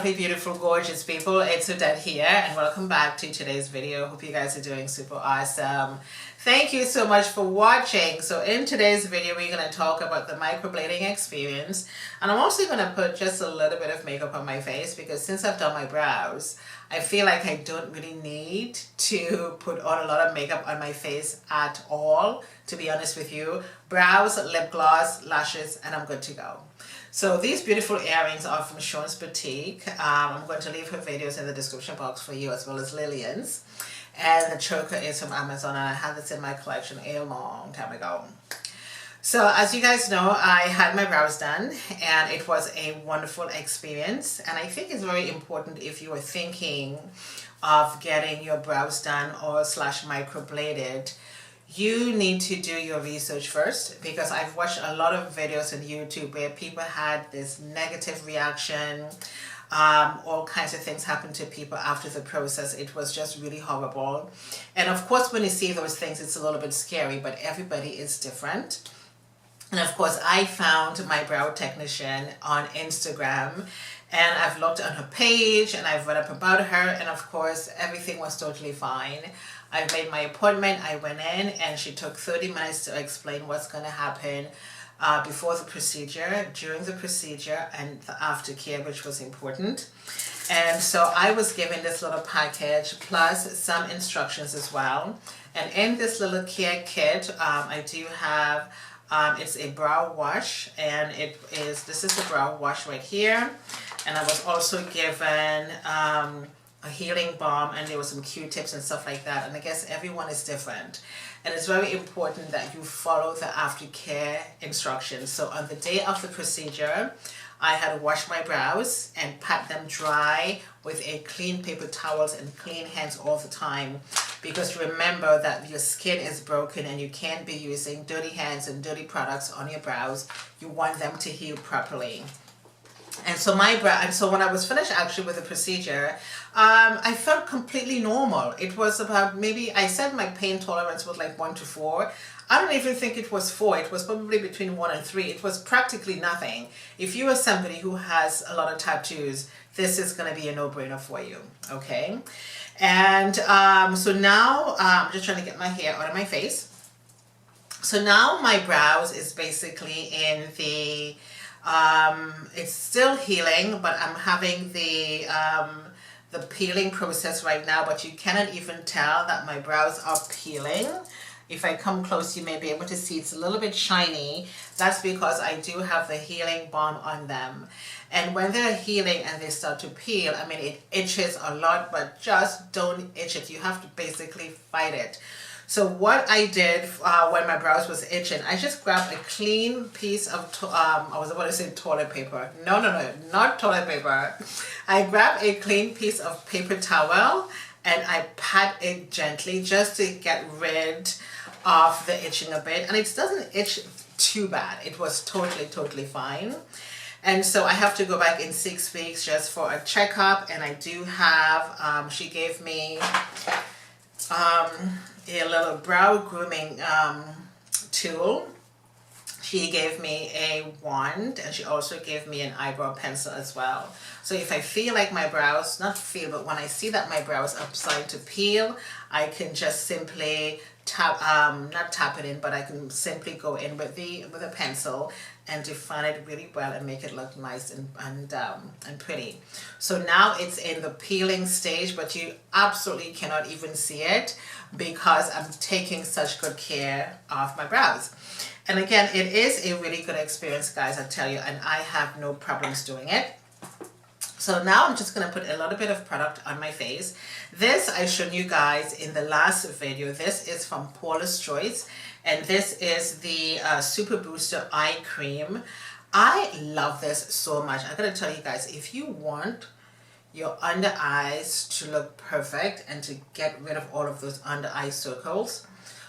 lovely, beautiful, gorgeous people. It's Odette here and welcome back to today's video. Hope you guys are doing super awesome. Thank you so much for watching. So in today's video, we're going to talk about the microblading experience. And I'm also going to put just a little bit of makeup on my face because since I've done my brows, I feel like I don't really need to put on a lot of makeup on my face at all, to be honest with you. Brows, lip gloss, lashes, and I'm good to go. So these beautiful earrings are from Sean's Boutique. I'm going to leave her videos in the description box for you, as well as Lillian's. And the choker is from Amazon, and I had this in my collection a long time ago. So as you guys know, I had my brows done and it was a wonderful experience. And I think it's very important if you are thinking of getting your brows done or slash microbladed, you need to do your research first, because I've watched a lot of videos on YouTube where people had this negative reaction. All kinds of things happened to people after the process. It was just really horrible. And of course, when you see those things, it's a little bit scary, but everybody is different. And of course, I found my brow technician on Instagram, and I've looked on her page and I've read up about her, and of course, everything was totally fine. I made my appointment, I went in, and she took 30 minutes to explain what's going to happen before the procedure, during the procedure, and the aftercare, which was important. And so I was given this little package plus some instructions as well. And in this little care kit, I do have, it's a brow wash, and this is the brow wash right here. And I was also given a healing balm, and there were some Q-tips and stuff like that. And I guess everyone is different. And it's very important that you follow the aftercare instructions. So on the day of the procedure, I had to wash my brows and pat them dry with a clean paper towels and clean hands all the time. Because remember that your skin is broken and you can't be using dirty hands and dirty products on your brows. You want them to heal properly. And so when I was finished actually with the procedure, I felt completely normal. It was about, maybe I said my pain tolerance was like 1 to 4. I don't even think it was 4. It was probably between 1 and 3. It was practically nothing. If you are somebody who has a lot of tattoos, this is going to be a no-brainer for you. Okay. And so now I'm just trying to get my hair out of my face. So now my brows is basically in the it's still healing, but I'm having the peeling process right now, but you cannot even tell that my brows are peeling. If I come close, you may be able to see it's a little bit shiny. That's because I do have the healing balm on them. And when they're healing and they start to peel, I mean, it itches a lot, but just don't itch it. You have to basically fight it. So what I did when my brows was itching, I just grabbed a clean piece of, I was about to say toilet paper. No, not toilet paper. I grabbed a clean piece of paper towel and I pat it gently just to get rid of the itching a bit. And it doesn't itch too bad. It was totally fine. And so I have to go back in 6 weeks just for a checkup. And I do have, she gave me a little brow grooming tool. She gave me a wand, and she also gave me an eyebrow pencil as well. So if I feel like my brows, not feel, but when I see that my brows are starting to peel, I can just simply tap, not tap it in, but I can simply go in with a pencil and define it really well and make it look nice and pretty. So now it's in the peeling stage, but you absolutely cannot even see it because I'm taking such good care of my brows. And again, it is a really good experience, guys, I tell you, and I have no problems doing it. So now I'm just going to put a little bit of product on my face. This I showed you guys in the last video. This is from Paula's Choice, and this is the Super Booster Eye Cream. I love this so much. I gotta tell you guys, if you want your under eyes to look perfect and to get rid of all of those under eye circles,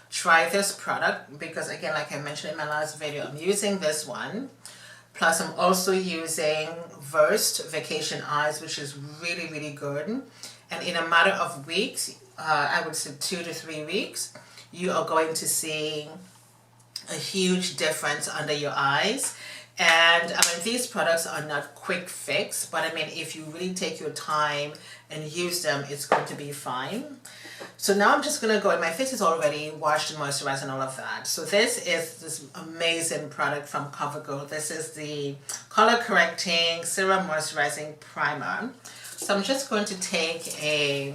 try this product, because again, like I mentioned in my last video, I'm using this one. Plus I'm also using Versed Vacation Eyes, which is really good. And in a matter of weeks, I would say 2 to 3 weeks, you are going to see a huge difference under your eyes. And I mean, these products are not quick fix, but I mean, if you really take your time and use them, it's going to be fine. So now I'm just going to go, and my face is already washed and moisturized and all of that. So this is this amazing product from CoverGirl. This is the Color Correcting Serum Moisturizing Primer. So I'm just going to take a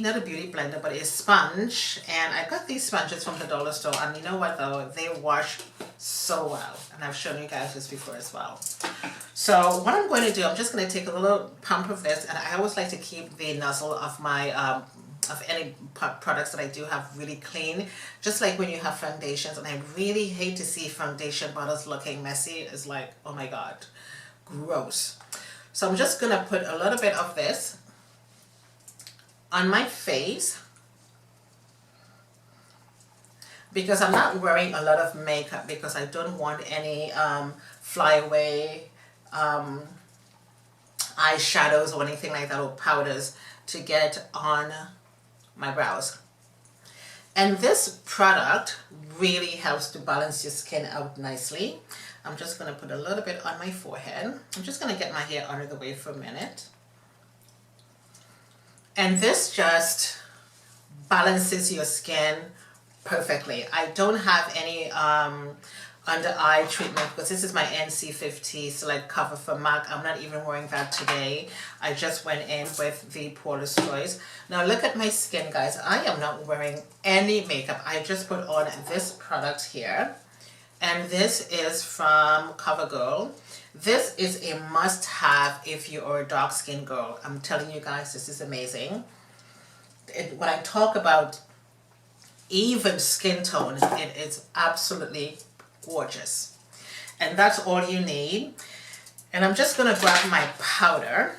not a beauty blender, but a sponge, and I got these sponges from the dollar store, and you know what though, they wash so well, and I've shown you guys this before as well. So what I'm going to do, I'm just going to take a little pump of this, and I always like to keep the nozzle of my of any products that I do have really clean, just like when you have foundations, and I really hate to see foundation bottles looking messy. It's like, oh my god, gross. So I'm just going to put a little bit of this on my face, because I'm not wearing a lot of makeup, because I don't want any flyaway eyeshadows or anything like that, or powders to get on my brows. And this product really helps to balance your skin out nicely. I'm just going to put a little bit on my forehead. I'm just going to get my hair out of the way for a minute. And this just balances your skin perfectly. I don't have any under eye treatment, because this is my NC50 Select Cover from MAC. I'm not even wearing that today. I just went in with the Paula's Choice. Now look at my skin, guys. I am not wearing any makeup. I just put on this product here. And this is from CoverGirl. This is a must-have if you are a dark-skinned girl. I'm telling you guys, this is amazing. When I talk about even skin tone, it is absolutely gorgeous. And that's all you need. And I'm just going to grab my powder.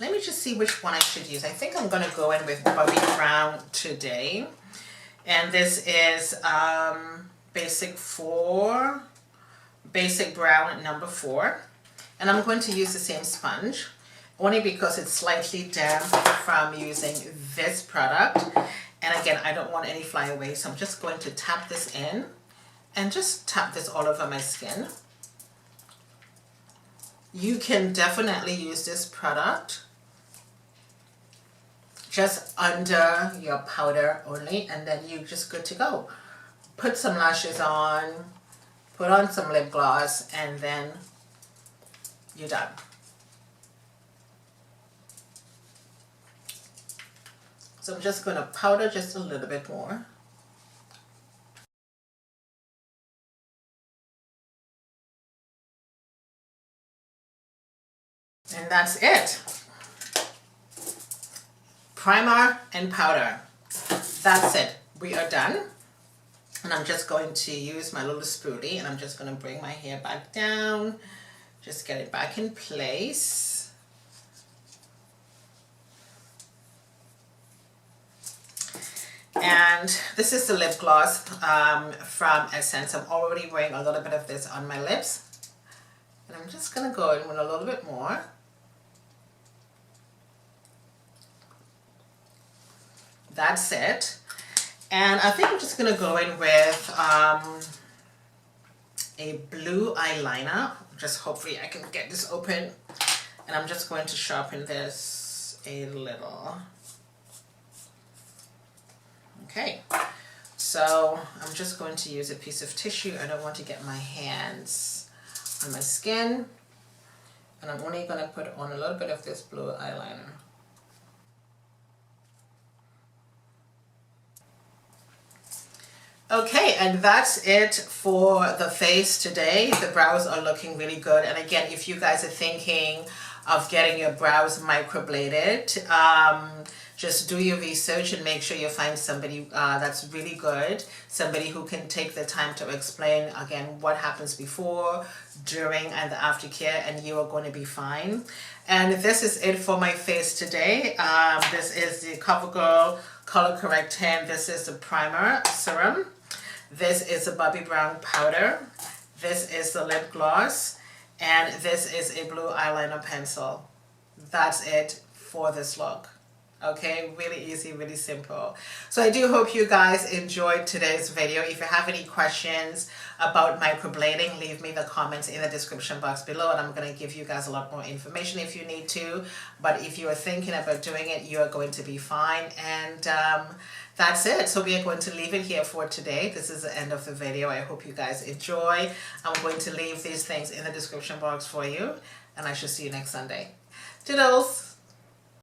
Let me just see which one I should use. I think I'm going to go in with Bobbi Brown today. And this is Basic Brown number 4, and I'm going to use the same sponge only because it's slightly damp from using this product, and again, I don't want any flyaway, so I'm just going to tap this in and just tap this all over my skin. You can definitely use this product just under your powder only, and then you're just good to go. Put some lashes on, put on some lip gloss, and then you're done. So I'm just going to powder just a little bit more. And that's it. Primer and powder. That's it. We are done. And I'm just going to use my little spoolie, and I'm just going to bring my hair back down, just get it back in place. And this is the lip gloss from Essence. I'm already wearing a little bit of this on my lips, and I'm just going to go in with a little bit more. That's it. And I think I'm just going to go in with a blue eyeliner. Just hopefully I can get this open. And I'm just going to sharpen this a little. Okay. So I'm just going to use a piece of tissue. I don't want to get my hands on my skin. And I'm only going to put on a little bit of this blue eyeliner. Okay, and that's it for the face today. The brows are looking really good. And again, if you guys are thinking of getting your brows microbladed, just do your research and make sure you find somebody that's really good, somebody who can take the time to explain again what happens before, during, and the aftercare, and you are going to be fine. And this is it for my face today. This is the CoverGirl Color Correcting. This is the primer serum. This is the Bobbi Brown powder. This is the lip gloss. And this is a blue eyeliner pencil. That's it for this look. Okay, really easy, really simple. So I do hope you guys enjoyed today's video. If you have any questions about microblading, leave me the comments in the description box below, and I'm going to give you guys a lot more information if you need to. But if you are thinking about doing it, you are going to be fine. And that's it. So we are going to leave it here for today. This is the end of the video. I hope you guys enjoy. I'm going to leave these things in the description box for you, and I shall see you next Sunday. Toodles!